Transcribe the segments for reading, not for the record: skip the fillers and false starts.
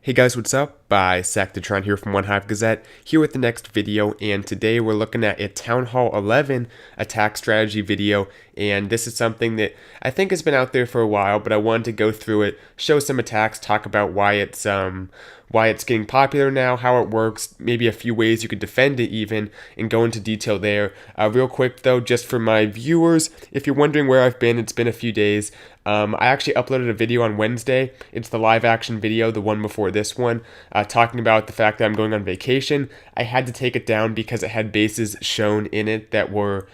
Hey guys, what's up? Sectatron here from One Hive Gazette, here with the next video, and today we're looking at a Town Hall 11 attack strategy video, and this is something that I think has been out there for a while, but I wanted to go through it, show some attacks, talk about why it's getting popular now, how it works, maybe a few ways you could defend it even, and go into detail there. Real quick though, just for my viewers, if you're wondering where I've been, it's been a few days. I actually uploaded a video on Wednesday. It's the live action video, the one before this one, talking about the fact that I'm going on vacation. I had to take it down because it had bases shown in it that were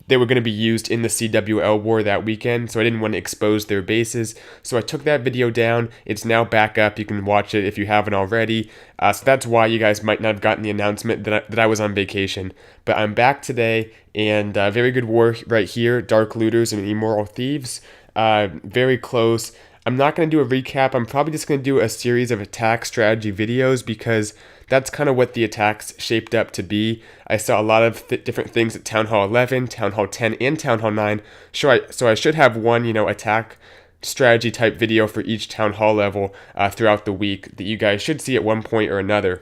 they were going to be used in the CWL war that weekend, so I didn't want to expose their bases. So I took that video down. It's now back up. You can watch it if you haven't already. So that's why you guys might not have gotten the announcement that I was on vacation. But I'm back today, and very good war right here. Dark Looters and Immoral Thieves. Very close. I'm not going to do a recap. I'm probably just going to do a series of attack strategy videos because that's kind of what the attacks shaped up to be. I saw a lot of different things at Town Hall 11, Town Hall 10, and Town Hall 9. So I should have one, attack strategy type video for each Town Hall level throughout the week that you guys should see at one point or another.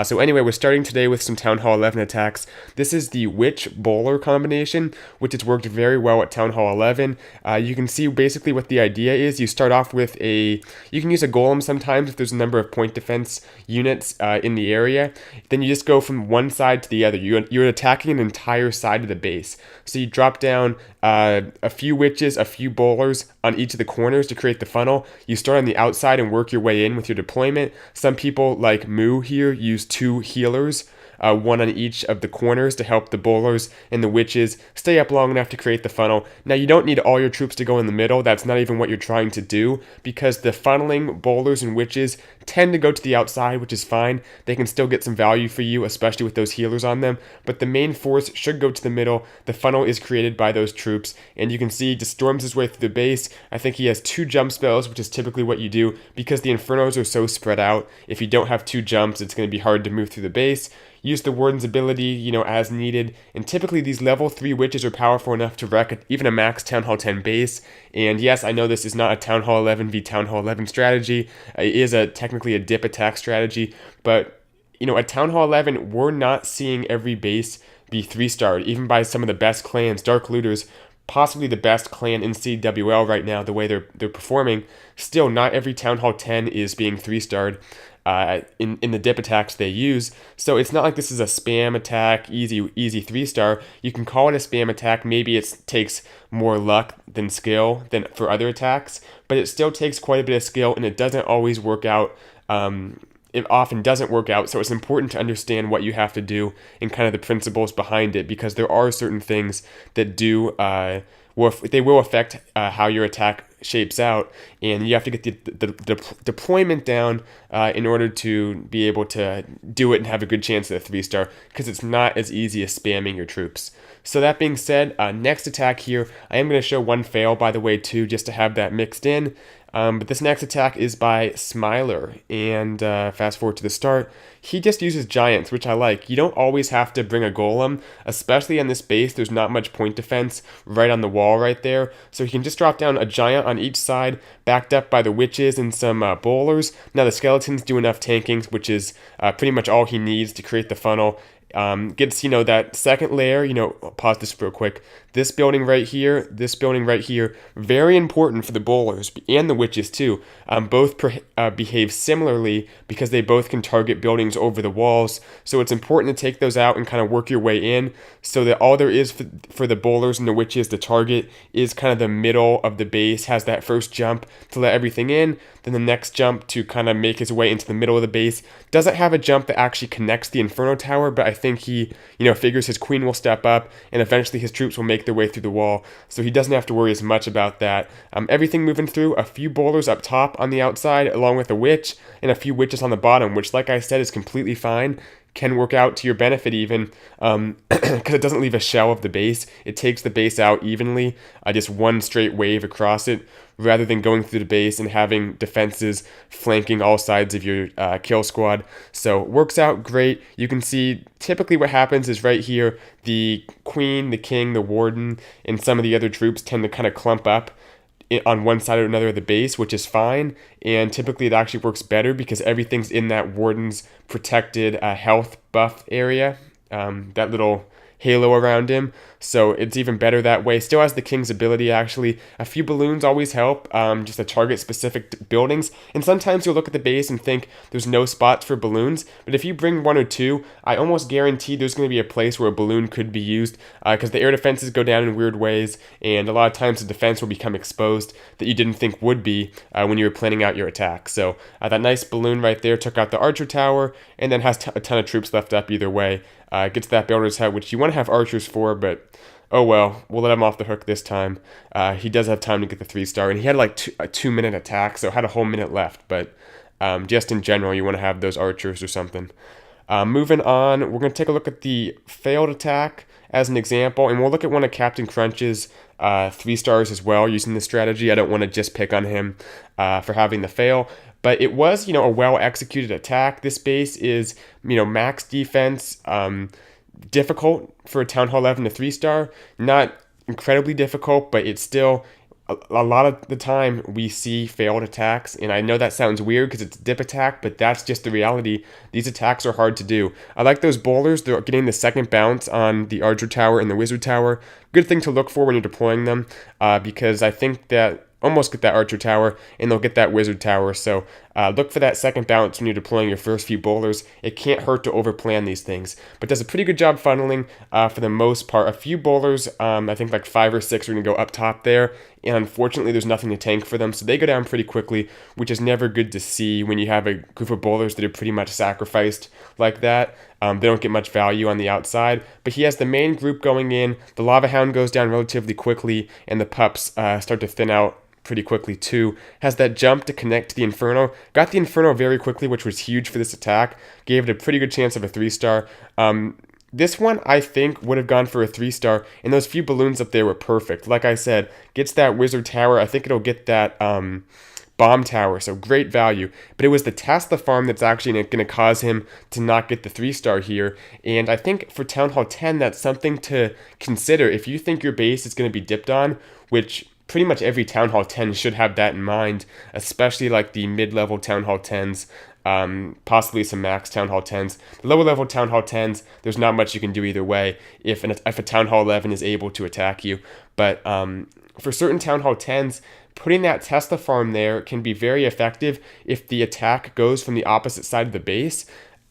So anyway, we're starting today with some Town Hall 11 attacks. This is the Witch Bowler combination, which has worked very well at Town Hall 11. You can see basically what the idea is. You start off with you can use a golem sometimes if there's a number of point defense units in the area. Then you just go from one side to the other. You're attacking an entire side of the base. So you drop down a few witches, a few bowlers on each of the corners to create the funnel. You start on the outside and work your way in with your deployment. Some people, like Moo here, use 2 healers, one on each of the corners to help the bowlers and the witches stay up long enough to create the funnel. Now, you don't need all your troops to go in the middle. That's not even what you're trying to do, because the funneling bowlers and witches tend to go to the outside, which is fine. They can still get some value for you, especially with those healers on them, but the main force should go to the middle. The funnel is created by those troops, and you can see he just storms his way through the base. I think he has 2 jump spells, which is typically what you do because the Infernos are so spread out. If you don't have 2 jumps, it's going to be hard to move through the base. Use the Warden's ability, as needed, and typically these level 3 witches are powerful enough to wreck even a max Town Hall 10 base. And yes, I know this is not a Town Hall 11 v Town Hall 11 strategy. It is technically a dip attack strategy, but at Town Hall 11, we're not seeing every base be 3-starred, even by some of the best clans. Dark Looters, possibly the best clan in CWL right now, the way they're performing. Still, not every Town Hall 10 is being 3-starred. In the dip attacks they use. So it's not like this is a spam attack, easy 3-star. You can call it a spam attack. Maybe it takes more luck than skill than for other attacks, but it still takes quite a bit of skill, and it doesn't always work out. It often doesn't work out, so it's important to understand what you have to do and kind of the principles behind it, because there are certain things that they will affect how your attack shapes out, and you have to get the deployment down in order to be able to do it and have a good chance at a 3-star, because it's not as easy as spamming your troops. So that being said, next attack here, I am going to show one fail, by the way, too, just to have that mixed in. But this next attack is by Smiler, and fast forward to the start. He just uses giants, which I like. You don't always have to bring a golem, especially on this base. There's not much point defense right on the wall right there, so he can just drop down a giant on each side, backed up by the witches and some bowlers. Now the skeletons do enough tanking, which is pretty much all he needs to create the funnel. Gets, that second layer, I'll pause this real quick. This building right here, very important for the bowlers and the witches too. Both behave similarly because they both can target buildings over the walls. So it's important to take those out and kind of work your way in, so that all there is for the bowlers and the witches to target is kind of the middle of the base, has that first jump to let everything in, then the next jump to kind of make his way into the middle of the base. Doesn't have a jump that actually connects the Inferno Tower, but I think he, figures his queen will step up and eventually his troops will make their way through the wall, so he doesn't have to worry as much about that. Everything moving through, a few bowlers up top on the outside along with a witch, and a few witches on the bottom, which, like I said, is completely fine. Can work out to your benefit even, because it doesn't leave a shell of the base. It takes the base out evenly, just one straight wave across it, rather than going through the base and having defenses flanking all sides of your kill squad. So works out great. You can see typically what happens is right here, the queen, the king, the warden, and some of the other troops tend to kind of clump up on one side or another of the base, which is fine. And typically it actually works better because everything's in that warden's protected health buff area, that little halo around him. So it's even better that way. Still has the king's ability, actually. A few balloons always help, just to target specific buildings. And sometimes you'll look at the base and think there's no spots for balloons. But if you bring one or two, I almost guarantee there's going to be a place where a balloon could be used, because the air defenses go down in weird ways. And a lot of times the defense will become exposed that you didn't think would be when you were planning out your attack. So that nice balloon right there took out the archer tower and then has a ton of troops left up either way. Gets that builder's hut, which you want to have archers for, but oh well, we'll let him off the hook this time. He does have time to get the 3-star, and he had like a 2-minute attack, so had a whole minute left, but just in general, you want to have those archers or something. Moving on, we're going to take a look at the failed attack as an example, and we'll look at one of Captain Crunch's 3-stars as well using this strategy. I don't want to just pick on him for having the fail, but it was, a well-executed attack. This base is, max defense, difficult for a Town Hall 11 to 3-star. Not incredibly difficult, but it's still, a lot of the time we see failed attacks, and I know that sounds weird because it's a dip attack, but that's just the reality. These attacks are hard to do. I like those bowlers. They're getting the second bounce on the Archer Tower and the Wizard Tower. Good thing to look for when you're deploying them, because I think that almost get that Archer Tower, and they'll get that Wizard Tower. So look for that second bounce when you're deploying your first few bowlers. It can't hurt to overplan these things, but does a pretty good job funneling for the most part. A few bowlers, I think like 5 or 6 are going to go up top there, and unfortunately there's nothing to tank for them, so they go down pretty quickly, which is never good to see when you have a group of bowlers that are pretty much sacrificed like that. They don't get much value on the outside, but he has the main group going in. The Lava Hound goes down relatively quickly, and the pups start to thin out pretty quickly too. Has that jump to connect to the Inferno. Got the Inferno very quickly, which was huge for this attack. Gave it a pretty good chance of a 3-star. This one, I think, would have gone for a 3-star, and those few balloons up there were perfect. Like I said, gets that Wizard Tower. I think it'll get that Bomb Tower, so great value. But it was the Tesla farm that's actually going to cause him to not get the 3-star here. And I think for Town Hall 10, that's something to consider. If you think your base is going to be dipped on, which pretty much every Town Hall 10 should have that in mind, especially like the mid-level Town Hall 10s, possibly some max Town Hall 10s. The lower level Town Hall 10s, there's not much you can do either way if a Town Hall 11 is able to attack you. But for certain Town Hall 10s, putting that Tesla farm there can be very effective if the attack goes from the opposite side of the base.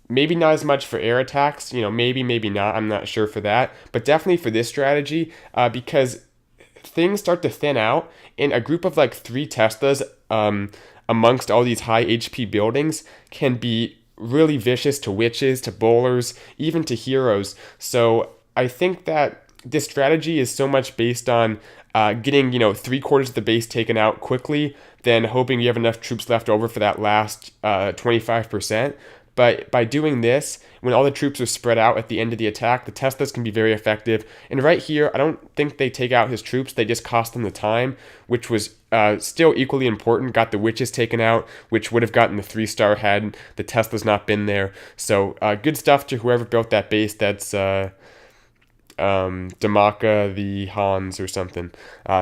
Maybe not as much for air attacks, maybe not, I'm not sure for that, but definitely for this strategy, because things start to thin out, and a group of like 3 Teslas amongst all these high HP buildings can be really vicious to witches, to bowlers, even to heroes. So I think that this strategy is so much based on getting 3/4 of the base taken out quickly, then hoping you have enough troops left over for that last 25%. But by doing this, when all the troops are spread out at the end of the attack, the Teslas can be very effective. And right here, I don't think they take out his troops. They just cost them the time, which was still equally important. Got the witches taken out, which would have gotten the 3-star had the Teslas not been there. So good stuff to whoever built that base. That's Damaka the Hans or something.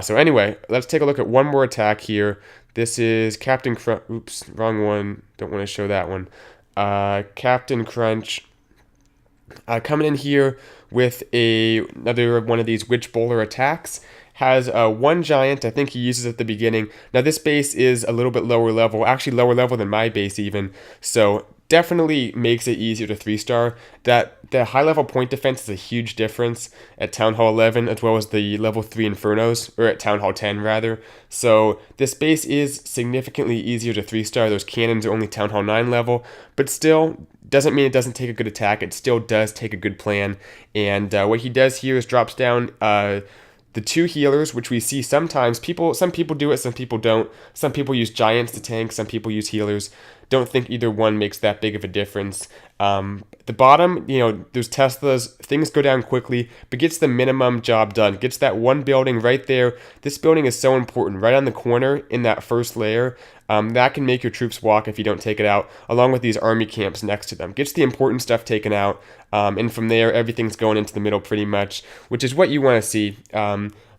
So anyway, let's take a look at one more attack here. This is Captain Crunch. Oops, wrong one. Don't want to show that one. Captain Crunch coming in here with another one of these Witch Bowler attacks. Has one giant, I think he uses at the beginning. Now this base is a little bit lower level, actually lower level than my base even, so definitely makes it easier to 3-star. That the high level point defense is a huge difference at Town Hall 11 as well as the level 3 Infernos, or at Town Hall 10 rather. So this base is significantly easier to 3-star. Those cannons are only Town Hall 9 level, but still doesn't mean it doesn't take a good attack. It still does take a good plan. And what he does here is drops down the 2 healers, which we see sometimes. Some people do it, some people don't. Some people use giants to tank, some people use healers. Don't think either one makes that big of a difference. The bottom, there's Teslas, things go down quickly, but gets the minimum job done. Gets that one building right there. This building is so important, right on the corner in that first layer. That can make your troops walk if you don't take it out, along with these army camps next to them. Gets the important stuff taken out, and from there, everything's going into the middle pretty much, which is what you want to see.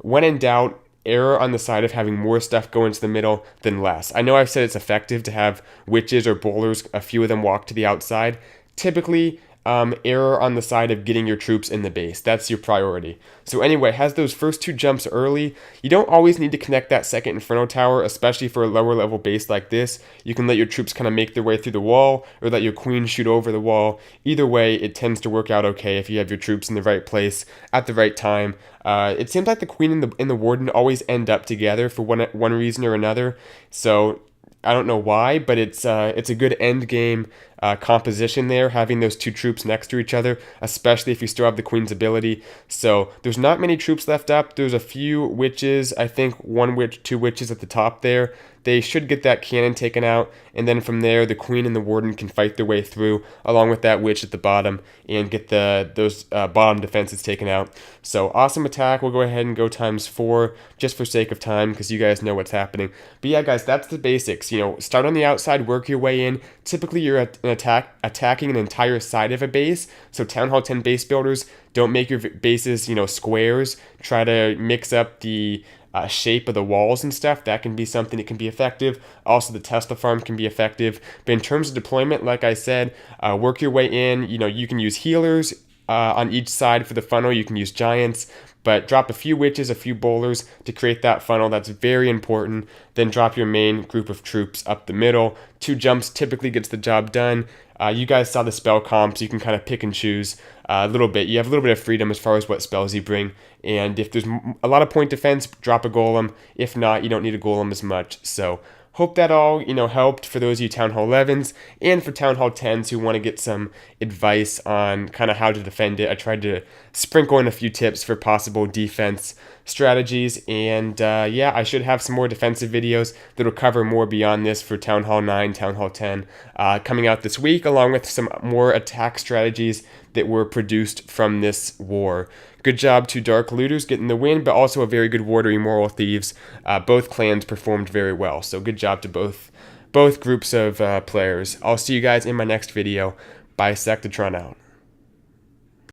When in doubt, error on the side of having more stuff go into the middle than less. I know I've said it's effective to have witches or bowlers, a few of them walk to the outside. Typically, error on the side of getting your troops in the base. That's your priority. So anyway, has those first two jumps early. You don't always need to connect that second Inferno Tower, especially for a lower level base like this. You can let your troops kind of make their way through the wall, or let your queen shoot over the wall. Either way, it tends to work out okay if you have your troops in the right place at the right time. It seems like the queen and the warden always end up together for one reason or another. So I don't know why, but it's a good end game composition there, having those two troops next to each other, especially if you still have the queen's ability. So there's not many troops left up. There's a few witches, I think one witch, two witches at the top there. They should get that cannon taken out, and then from there, the queen and the warden can fight their way through, along with that witch at the bottom, and get those bottom defenses taken out. So awesome attack. We'll go ahead and go ×4, just for sake of time, because you guys know what's happening. But yeah, guys, that's the basics. You know, start on the outside, work your way in. Typically, you're attacking an entire side of a base. So Town Hall 10 base builders, don't make your bases, squares. Try to mix up the shape of the walls and stuff. That can be something that can be effective. Also, the Tesla farm can be effective. But in terms of deployment, like I said, work your way in. You can use healers on each side for the funnel. You can use giants, but drop a few witches, a few bowlers to create that funnel. That's very important. Then drop your main group of troops up the middle. 2 jumps typically gets the job done. You guys saw the spell comps. You can kind of pick and choose a little bit. You have a little bit of freedom as far as what spells you bring. And if there's a lot of point defense, drop a golem. If not, you don't need a golem as much. So hope that all, helped for those of you Town Hall 11s and for Town Hall 10s who want to get some advice on kind of how to defend it. I tried to sprinkle in a few tips for possible defense strategies, and yeah, I should have some more defensive videos that'll cover more beyond this for Town Hall 9, Town Hall 10 coming out this week, along with some more attack strategies that were produced from this war. Good job to Dark Looters getting the win, but also a very good war to Immoral Thieves. Both clans performed very well, so good job to both groups of players. I'll see you guys in my next video. Bisectatron out.